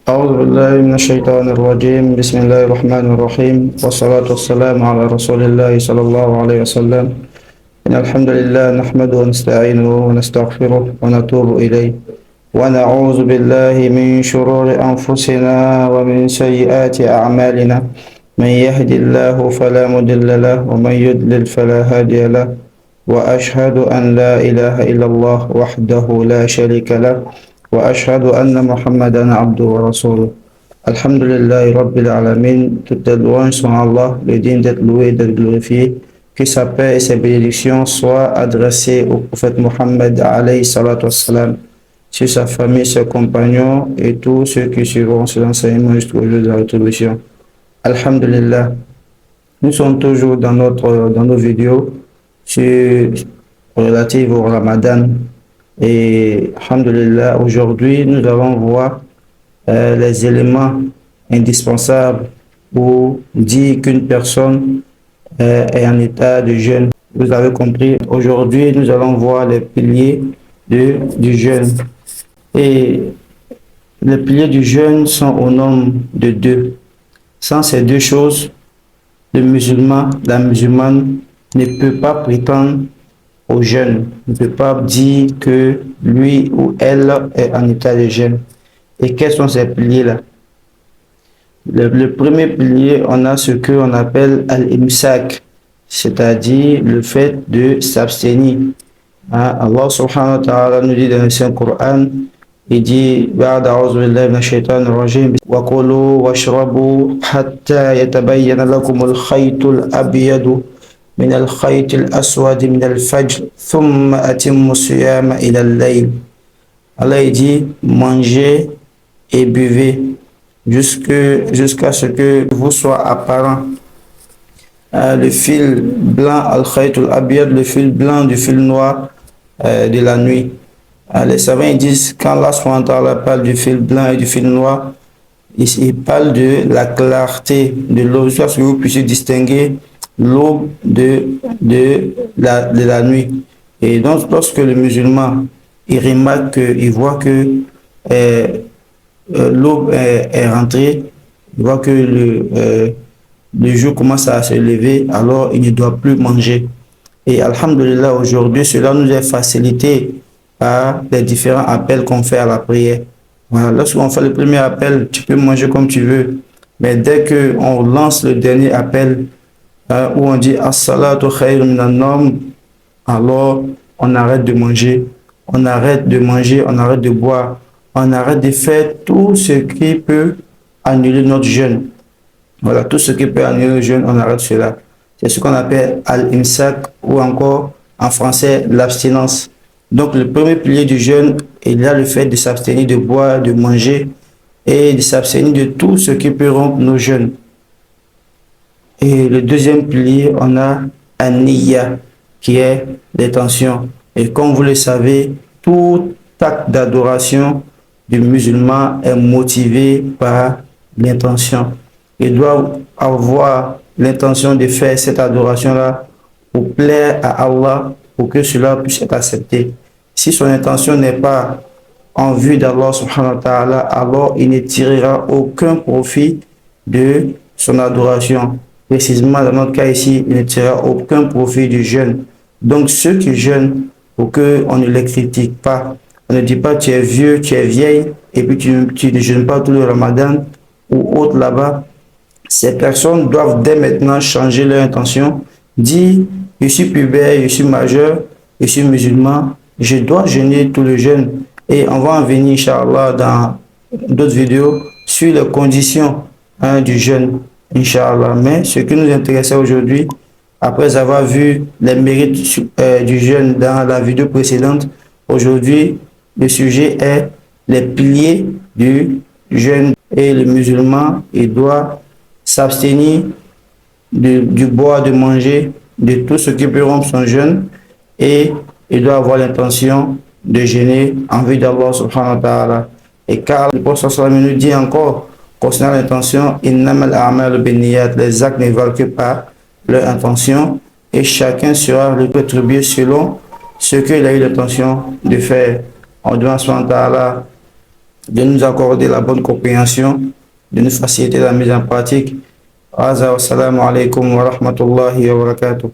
أعوذ بالله من الشيطان الرجيم بسم الله الرحمن الرحيم والصلاة والسلام على رسول الله صلى الله عليه وسلم إن الحمد لله نحمده ونستعينه ونستغفره ونتوب إليه ونعوذ بالله من شرور أنفسنا ومن سيئات أعمالنا من يهد الله فلا مضل له ومن يضلل فلا هادي له وأشهد أن لا إله إلا الله وحده لا شريك له وأشهد أن محمدا عبده ورسوله. Alhamdulillah Rabbil Alamin, toutes les louanges sont à Allah, le digne d'être loué et d'être glorifié. Que sa paix et ses bénédictions soient adressées au prophète Mohammed alayhi salatu wassalam, sur sa famille, ses compagnons et tous ceux qui suivront ses enseignements jusqu'au jour de la rétribution. Alhamdulillah, nous sommes toujours dans nos vidéos relatives au Ramadan. Et alhamdulillah, aujourd'hui, nous allons voir les éléments indispensables pour dire qu'une personne est en état de jeûne. Vous avez compris, aujourd'hui, nous allons voir les piliers du jeûne. Et les piliers du jeûne sont au nombre de deux. Sans ces deux choses, la musulmane ne peut pas prétendre au jeûne, ne peut pas dire que lui ou elle est en état de jeûne. Et quels sont ces piliers-là? Le premier pilier, on a ce qu'on appelle al-imsak, c'est-à-dire le fait de s'abstenir. Allah subhanahu wa ta'ala nous dit dans le Saint-Coran, il dit بعد أعوذ بالله من الشيطان الرجيم وكلوا واشربوا حتى يتبين لكم الخيط الأبيض من الخيط الأسود من الفجر ثم أتموا الصيام إلى الليل. Allah dit mangez et buvez jusqu'à ce que vous soit apparent le fil blanc al-khayt al-abyad, le fil blanc du fil noir de la nuit. Les savants disent quand Allah subhanahu wa ta'ala parle du fil blanc et du fil noir, il parle de la clarté de l'eau, soit ce que vous puissiez distinguer l'aube de la nuit. Et donc lorsque le musulman il remarque, il voit que l'aube est rentrée, il voit que le jour commence à se lever, alors il ne doit plus manger. Et alhamdulillah, aujourd'hui, cela nous est facilité par les différents appels qu'on fait à la prière. Voilà, lorsqu'on fait le premier appel, tu peux manger comme tu veux. Mais dès qu'on lance le dernier appel, où on dit as-salatu khayrun minan nawm, alors on arrête de manger. On arrête de manger, on arrête de boire, on arrête de faire tout ce qui peut annuler notre jeûne. Voilà, tout ce qui peut annuler le jeûne, on arrête cela. C'est ce qu'on appelle al-imsak ou encore en français l'abstinence. Donc le premier pilier du jeûne, il y a le fait de s'abstenir de boire, de manger et de s'abstenir de tout ce qui peut rompre nos jeûnes. Et le deuxième pilier, on a an-niyya qui est l'intention. Et comme vous le savez, tout acte d'adoration du musulman est motivé par l'intention. Il doit avoir l'intention de faire cette adoration-là pour plaire à Allah, pour que cela puisse être accepté. Si son intention n'est pas en vue d'Allah subhanahu wa ta'ala, alors il ne tirera aucun profit de son adoration. Précisément, dans notre cas ici, il ne tirera aucun profit du jeûne. Donc ceux qui jeûnent, pour qu'on ne les critique pas. On ne dit pas tu es vieux, tu es vieille, et puis tu ne jeûnes pas tout le Ramadan ou autre là-bas. Ces personnes doivent dès maintenant changer leur intention, dire je suis pubère, je suis majeur, je suis musulman, je dois jeûner tout le jeûne. Et on va en venir, Inch'Allah, dans d'autres vidéos sur les conditions du jeûne, Inch'Allah. Mais ce qui nous intéressait aujourd'hui, après avoir vu les mérites du jeûne dans la vidéo précédente, aujourd'hui, le sujet est les piliers du jeûne. Et le musulman, il doit s'abstenir du boire, de manger, de tout ce qui peut rompre son jeûne. Et il doit avoir l'intention de jeûner en vue d'Allah subhanahu wa ta'ala. Et car le prophète sallallahu nous dit encore, concernant l'intention, innamal a'malu binniyat, les actes ne valent que par leur intention, et chacun sera rétribué selon ce qu'il a eu l'intention de faire. On demande à de nous accorder la bonne compréhension, de nous faciliter la mise en pratique. Assalamu alaikum wa rahmatullahi wa barakatuh.